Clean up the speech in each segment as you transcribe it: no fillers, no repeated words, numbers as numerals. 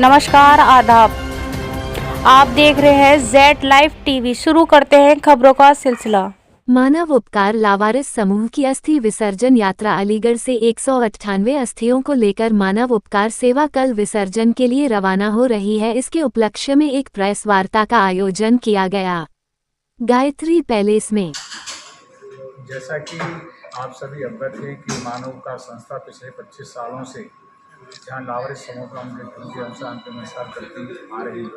नमस्कार, आदाब। आप देख रहे हैं जेड लाइव टीवी। शुरू करते हैं खबरों का सिलसिला। मानव उपकार लावारिस समूह की अस्थि विसर्जन यात्रा अलीगढ़ से 198 अस्थियों को लेकर मानव उपकार सेवा कल विसर्जन के लिए रवाना हो रही है। इसके उपलक्ष्य में एक प्रेस वार्ता का आयोजन किया गया गायत्री पैलेस में। जैसा कि आप सभी अवगत हैं कि मानव उपकार संस्था पिछले 25 सालों से जहाँ लावारिस समूह का मृत्यु के अनुसार अंतिम संस्कार करती आ रही है,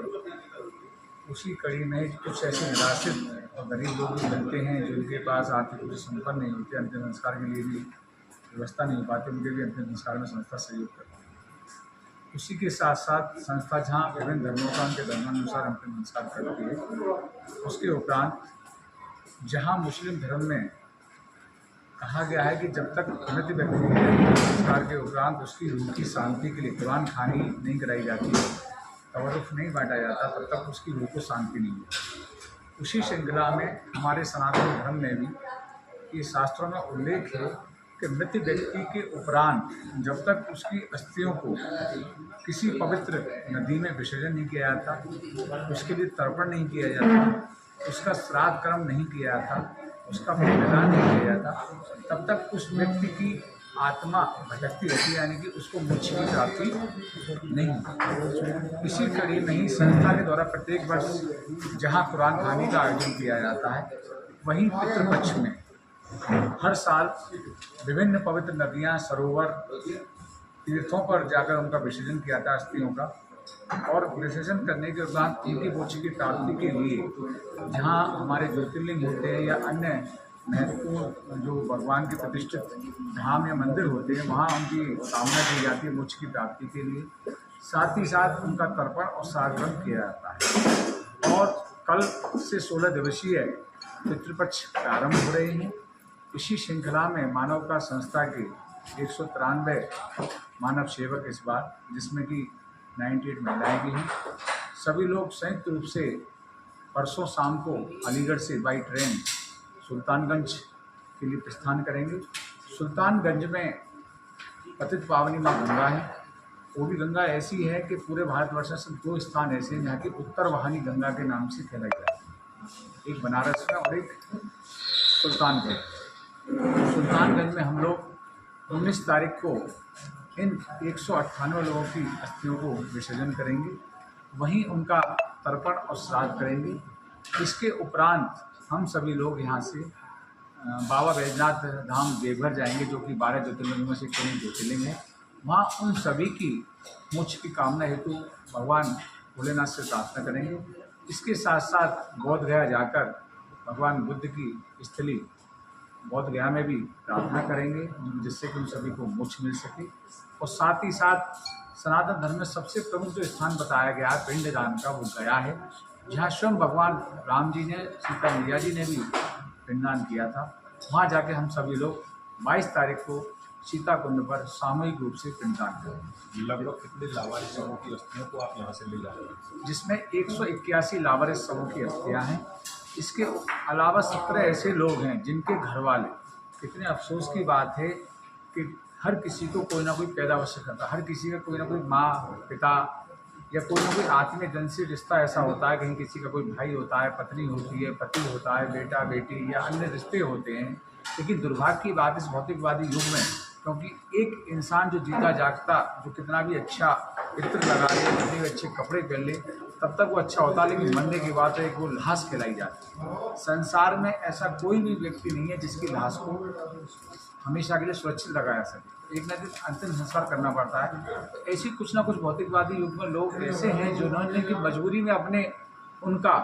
उसी कड़ी में कुछ ऐसे निराश्रित और गरीब लोग भी मिलते हैं जिनके पास आर्थिक रूप से संपन्न नहीं होते, अंतिम संस्कार के लिए भी व्यवस्था नहीं हो पाती, उनके भी अंतिम संस्कार में संस्था सहयोग करती है। उसी के साथ साथ संस्था जहाँ विभिन्न धर्मों का उनके धर्मानुसार अंतिम संस्कार करती है, उसके उपरांत जहाँ मुस्लिम धर्म में कहा गया है कि जब तक मृत व्यक्ति के संस्कार के उपरांत उसकी रूह की शांति के लिए कुरान खानी नहीं कराई जाती है, तवरुफ नहीं बांटा जाता, तब तक उसकी रूह को शांति नहीं है। उसी श्रृंखला में हमारे सनातन धर्म में भी ये शास्त्रों में उल्लेख है कि मृत व्यक्ति के उपरांत जब तक उसकी अस्थियों को किसी पवित्र नदी में विसर्जन नहीं किया जाता, उसके लिए तर्पण नहीं किया जाता, उसका श्राद्ध कर्म नहीं किया जाता, उसका बलिदान नहीं किया जाता, तब तक उस व्यक्ति की आत्मा भटकती रहती है, यानी कि उसको मोक्ष की प्राप्ति नहीं। इसी कड़ी में ही संस्था के द्वारा प्रत्येक वर्ष जहाँ कुरान खानी का आयोजन किया जाता है, वहीं पितृपक्ष में हर साल विभिन्न पवित्र नदियाँ, सरोवर, तीर्थों पर जाकर उनका विसर्जन किया जाता है अस्थियों का, और विसर्जन करने के उपरांत उनकी मोक्ष की प्राप्ति के लिए जहाँ हमारे ज्योतिर्लिंग होते हैं या अन्य महत्वपूर्ण जो भगवान के प्रतिष्ठित धाम या मंदिर होते हैं, वहाँ उनकी कामना की जाती है मोक्ष की प्राप्ति के लिए। साथ ही साथ उनका तर्पण और श्राद्ध किया जाता है। और कल से 16 दिवसीय पितृपक्ष प्रारंभ हो रहे हैं। इसी श्रृंखला में मानव का संस्था के 193 मानव सेवक इस बार, जिसमें कि 98 महिलाएँ भी हैं, सभी लोग संयुक्त रूप से परसों शाम को अलीगढ़ से बाई ट्रेन सुल्तानगंज के लिए प्रस्थान करेंगे। सुल्तानगंज में पतित पावनी माँ गंगा है। वो भी गंगा ऐसी है कि पूरे भारतवर्ष में 2 स्थान ऐसे हैं जहाँ की उत्तर वाहिनी गंगा के नाम से कहलाई जाती है, एक बनारस में और एक सुल्तानगंज। सुल्तानगंज में हम लोग 19 तारीख को इन 198 लोगों की अस्थियों को विसर्जन करेंगे, वहीं उनका तर्पण और श्राद्ध करेंगे। इसके उपरांत हम सभी लोग यहाँ से बाबा बैजनाथ धाम देवघर जाएंगे, जो कि 12 ज्योतिर्लिंग में से एक ज्योतिर्लिंग है। वहाँ उन सभी की मोक्ष की कामना हेतु भगवान भोलेनाथ से प्रार्थना करेंगे। इसके साथ साथ बोध गया जाकर भगवान बुद्ध की स्थली बोध गया में भी प्रार्थना करेंगे, जिससे कि उन सभी को मोक्ष मिल सके। और साथ ही साथ सनातन धर्म में सबसे प्रमुख जो स्थान बताया गया है पिंडदान का, वो गया है, जहाँ स्वयं भगवान राम जी ने, सीता मैया जी ने भी पिंडदान किया था। वहाँ जाके हम सभी लोग 22 तारीख को सीता कुंड पर सामूहिक रूप से पिंडदान करेंगे। लगभग कितने लावारिस समूह की अस्थियों को आप यहाँ से ले जा रहे हैं? जिसमें 181 लावारिस समूह की अस्थियाँ हैं। इसके अलावा 17 ऐसे लोग हैं जिनके घर वाले, कितने अफसोस की बात है कि हर किसी को कोई ना कोई पैदा अवश्य करता, हर किसी का कोई ना कोई माँ, पिता या कोई ना कोई आत्मीय जन से रिश्ता ऐसा होता है, कहीं किसी का कोई भाई होता है, पत्नी होती है, पति होता है, बेटा बेटी या अन्य रिश्ते होते हैं। लेकिन दुर्भाग्य की बात इस भौतिकवादी युग में, क्योंकि एक इंसान जो जीता जागता, जो कितना भी अच्छा इत्र लगा ले, कितने भी अच्छे कपड़े पहन ले, तब तक वो अच्छा होता, लेकिन मरने की बात है कि वो लाश कहलाई जाती है। संसार में ऐसा कोई भी व्यक्ति नहीं है जिसकी लाश को हमेशा के लिए सुरक्षित लगाया सके, एक न एक अंतिम संस्कार करना पड़ता है। तो ऐसी कुछ ना कुछ भौतिकवादी युग में लोग ऐसे हैं जिन्होंने की मजबूरी में अपने उनका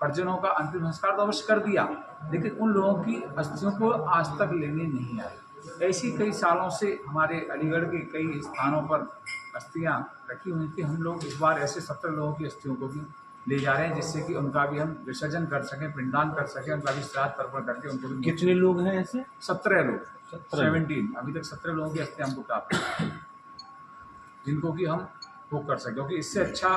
परिजनों का अंतिम संस्कार तो अवश्य कर दिया, लेकिन उन लोगों की अस्थियों को आज तक लेने नहीं आए। ऐसी कई सालों से हमारे अलीगढ़ के कई स्थानों पर अस्थियाँ रखी हुई थी। हम लोग इस बार ऐसे 17 लोगों की अस्थियों को भी ले जा रहे हैं, जिससे कि उनका भी हम विसर्जन कर सकें, पिंडदान कर सकें, उनका भी श्राद्ध तर्पण करके उनको भी। कितने लोग हैं ऐसे? 17 लोग, 17 अभी तक 17 लोगों की अस्थियाँ हमको प्राप्त हैं, जिनको कि हम वो कर सकें, क्योंकि इससे अच्छा,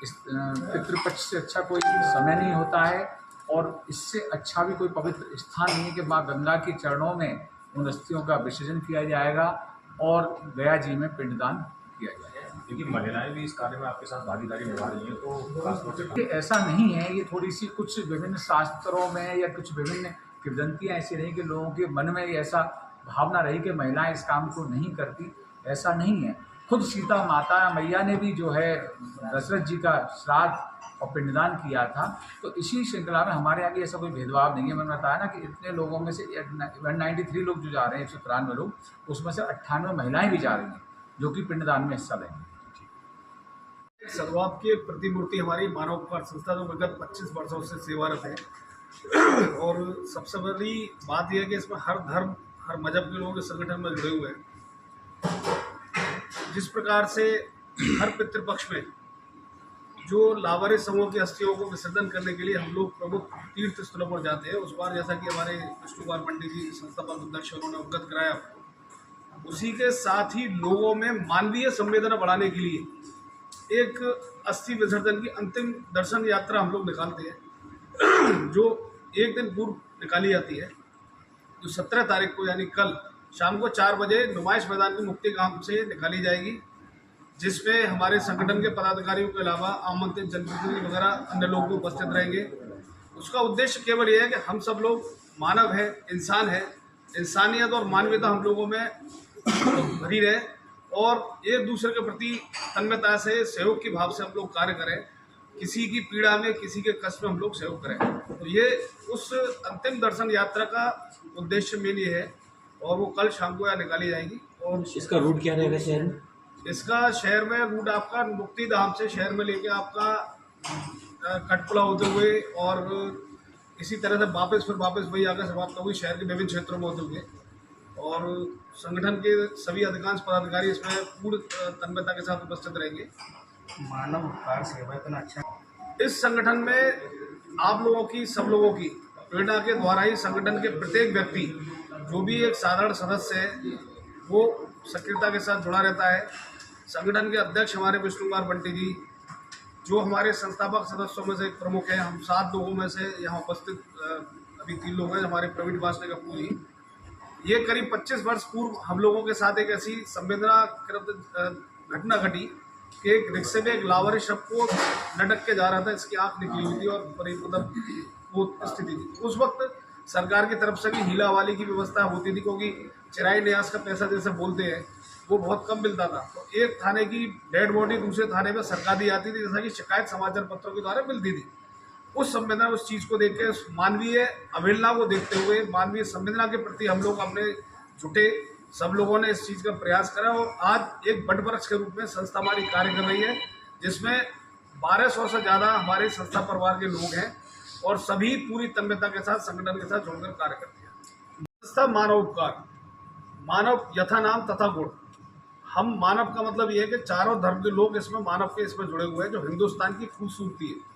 इस पितृपक्ष से अच्छा कोई समय नहीं होता है, और इससे अच्छा भी कोई पवित्र स्थान नहीं है कि माँ गंगा के चरणों में उन अस्थियों का विसर्जन किया जाएगा। और गया जी में पिंडदान किया जाए। देखिए महिलाएं भी इस कार्य में आपके साथ भागीदारी निभा रही हैं, तो खासतौर से ये ऐसा नहीं है, ये थोड़ी सी कुछ विभिन्न शास्त्रों में या कुछ विभिन्न किंवदंतियाँ ऐसी रही कि लोगों के मन में ऐसा भावना रही कि महिलाएं इस काम को नहीं करती। ऐसा नहीं है। खुद सीता माता मैया ने भी जो है दशरथ जी का श्राद्ध और पिंडदान किया था। तो इसी श्रृंखला में हमारे यहाँ भी ऐसा कोई भेदभाव नहीं है। मैंने बताया ना कि इतने लोगों में से 193 लोग जो जा रहे हैं, 193 लोग, उसमें से 98 महिलाएं भी जा रही हैं जो कि पिंडदान में हिस्सा लेंगी। सद्भाव की एक प्रतिमूर्ति हमारी मानव उपकार संस्था जो विगत 25 वर्षों से सेवारत है। और सबसे बड़ी बात यह है कि इसमें हर धर्म हर मजहब के लोग इस संगठन में जुड़े हुए हैं। जिस प्रकार से हर पितृपक्ष में जो लावारिस समूह की अस्थियों को विसर्जन करने के लिए हम लोग प्रमुख तीर्थ स्थलों पर जाते हैं, उस बार जैसा कि हमारे विष्णु कुमार पंडित जी संस्थापक अध्यक्ष उन्होंने अवगत कराया, उसी के साथ ही लोगों में मानवीय संवेदना बढ़ाने के लिए एक अस्थि विसर्जन की अंतिम दर्शन यात्रा हम लोग निकालते हैं, जो एक दिन पूर्व निकाली जाती है, जो 17 तारीख को यानी कल शाम को 4 बजे नुमाइश मैदान की मुक्ति गांव से निकाली जाएगी, जिसमें हमारे संगठन के पदाधिकारियों के अलावा आमंत्रित जनप्रतिनिधि वगैरह अन्य लोग भी उपस्थित रहेंगे। उसका उद्देश्य केवल यह है कि हम सब लोग मानव हैं, इंसान हैं, इंसानियत और मानवीयता हम लोगों में भरी रहे और एक दूसरे के प्रति तन्मयता से सहयोग की भाव से हम लोग कार्य करें, किसी की पीड़ा में किसी के कष्ट में हम लोग सहयोग करें। तो ये उस अंतिम दर्शन यात्रा का उद्देश्य मेन ये है और वो कल शाम को यहाँ निकाली जाएगी। और इसका रूट क्या रहेगा शहर में? इसका शहर में रूट आपका मुक्ति धाम से शहर में लेके आपका कटपुला होते हुए और इसी तरह से वापस वही आकर समाप्त होगी शहर के विभिन्न क्षेत्रों में होते हुए। और संगठन के सभी अधिकांश पदाधिकारी इसमें पूर्ण तन्मयता के साथ उपस्थित रहेंगे। मानव उपकार सेवा इतना अच्छा। इस संगठन में आप लोगों की, सब लोगों की प्रेरणा के द्वारा ही संगठन के प्रत्येक व्यक्ति जो भी एक साधारण सदस्य है वो सक्रियता के साथ जुड़ा रहता है। संगठन के अध्यक्ष हमारे विष्णु कुमार पंडित जी, जो हमारे संस्थापक सदस्यों में से एक प्रमुख हैं, हम 7 लोगों में से यहाँ उपस्थित अभी 3 लोग हैं, हमारे प्रवीण वासने कपूर जी। ये करीब 25 वर्ष पूर्व हम लोगों के साथ एक ऐसी संवेदनाकृत घटना घटी कि एक रिक्शे में एक लावारिस शव को लटक के जा रहा था, इसकी आँख निकली हुई थी और मतलब वो स्थिति थी। उस वक्त सरकार की तरफ से भी हीला वाली की व्यवस्था होती थी, क्योंकि चिराई न्यास का पैसा जैसे बोलते हैं वो बहुत कम मिलता था। तो एक थाने की डेड बॉडी दूसरे थाने में सरकार दी जाती थी, जैसा कि शिकायत समाचार पत्रों के द्वारा मिलती थी। उस संवेदना, उस चीज़ को देख के, मानवीय अवहेलना को देखते हुए मानवीय संवेदना के प्रति हम लोग अपने जुटे, सब लोगों ने इस चीज़ का प्रयास करा और आज एक बट वृक्ष के रूप में संस्था हमारी कार्य कर रही है, जिसमें 1200 से ज़्यादा हमारे संस्था परिवार के लोग हैं और सभी पूरी तन्मयता के साथ संगठन के साथ जुड़कर कार्य करते हैं। संस्था मानव उपकार, मानव यथा नाम तथा गुण। हम मानव का मतलब ये है कि चारों धर्म के लोग इसमें मानव के इसमें जुड़े हुए हैं, जो हिंदुस्तान की खूबसूरती है।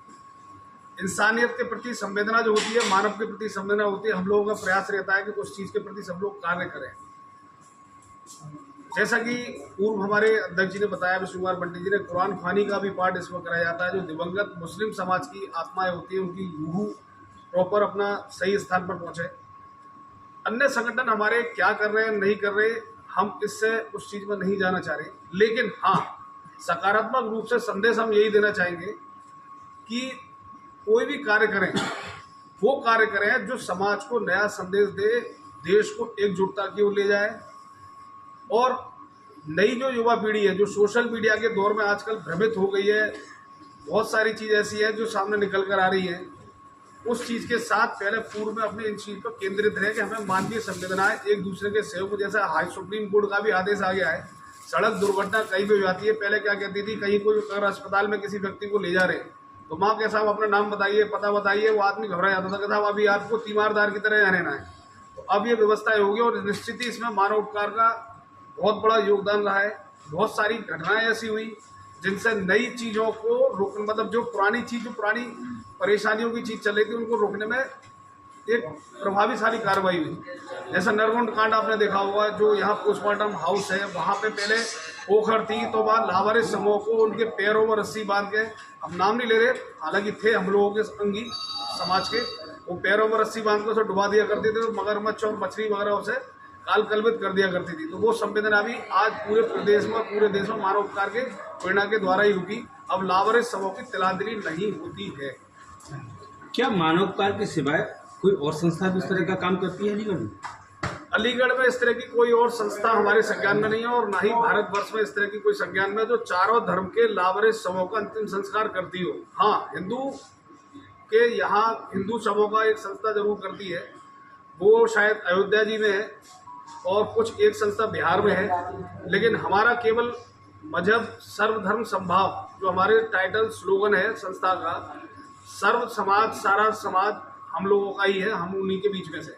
इंसानियत के प्रति संवेदना जो होती है, मानव के प्रति संवेदना होती है, हम लोगों का प्रयास रहता है कि उस चीज़ के प्रति सब लोग कार्य करें। जैसा कि पूर्व हमारे अध्यक्ष जी ने बताया, विष्णु कुमार पंडित जी ने, कुरान ख्वानी का भी पाठ इसमें कराया जाता है। जो दिवंगत मुस्लिम समाज की आत्माएं होती हैं, उनकी रूह प्रॉपर अपना सही स्थान पर पहुँचे। अन्य संगठन हमारे क्या कर रहे हैं, नहीं कर रहे, हम इससे उस चीज़ में नहीं जाना चाह रहे, लेकिन हाँ, सकारात्मक रूप से संदेश हम यही देना चाहेंगे कि कोई भी कार्य करें, वो कार्य करें जो समाज को नया संदेश दे, देश को एकजुटता की ओर ले जाए। और नई जो युवा पीढ़ी है, जो सोशल मीडिया के दौर में आजकल भ्रमित हो गई है, बहुत सारी चीज़ ऐसी है जो सामने निकल कर आ रही है, उस चीज़ के साथ पहले पूर्व में अपने इन चीज़ पर केंद्रित रहे कि हमें मानवीय संवेदनाएं, एक दूसरे के सहयोग, जैसा हाई सुप्रीम कोर्ट का भी आदेश आ गया है। सड़क दुर्घटना कहीं भी हो जाती है, पहले क्या कहती थी, कहीं कोई अगर अस्पताल में किसी व्यक्ति को ले जा रहे तो माँ के साहब अपना नाम बताइए, पता बताइए, वो आदमी घबरा जाता था कि साहब अभी आपको तीमारदार की तरह यहाँ रहना है। तो अब ये व्यवस्था होगी और निश्चित ही इसमें मानव उपकार का बहुत बड़ा योगदान रहा है। बहुत सारी घटनाएं ऐसी हुई जिनसे नई चीज़ों को रोक, मतलब जो पुरानी चीज़, जो पुरानी परेशानियों की चीज़ चल रही थी, उनको रोकने में एक प्रभावशाली कार्रवाई हुई। जैसा नरगुंड कांड आपने देखा होगा, जो यहाँ पोस्टमार्टम हाउस है, वहाँ पे पहले पोखर थी, तो बाद लावारिस समूह को उनके पैरों में रस्सी बांध के, हम नाम नहीं ले रहे, हालांकि थे हम लोगों के अंगी समाज के, वो पैरों में रस्सी बांध के उसे डुबा दिया करते थे, मगरमच्छ और मछली वगैरह उसे कालकलवित कर दिया करती थी। तो वो संवेदना भी आज पूरे प्रदेश में, पूरे देश में मानव उपकार के प्रेरणा के द्वारा ही होगी। अब लावारिस शवों की तिलांजलि नहीं होती है। क्या मानवोपकार के सिवाय कोई और संस्था भी इस तरह का काम करती है अलीगढ़ में? अलीगढ़ में इस तरह की कोई और संस्था हमारे संज्ञान में नहीं है और ना ही भारतवर्ष में इस तरह की कोई संज्ञान में जो चारों धर्म के लावारिस शवों का अंतिम संस्कार करती हो। हाँ, हिंदू के यहाँ हिंदू शवों का एक संस्था जरूर करती है, वो शायद अयोध्या जी में है और कुछ एक संस्था बिहार में है। लेकिन हमारा केवल मजहब सर्वधर्म संभाव जो हमारे टाइटल स्लोगन है संस्था का, सर्व समाज सारा समाज हम लोगों का ही है, हम उन्हीं के बीच में से।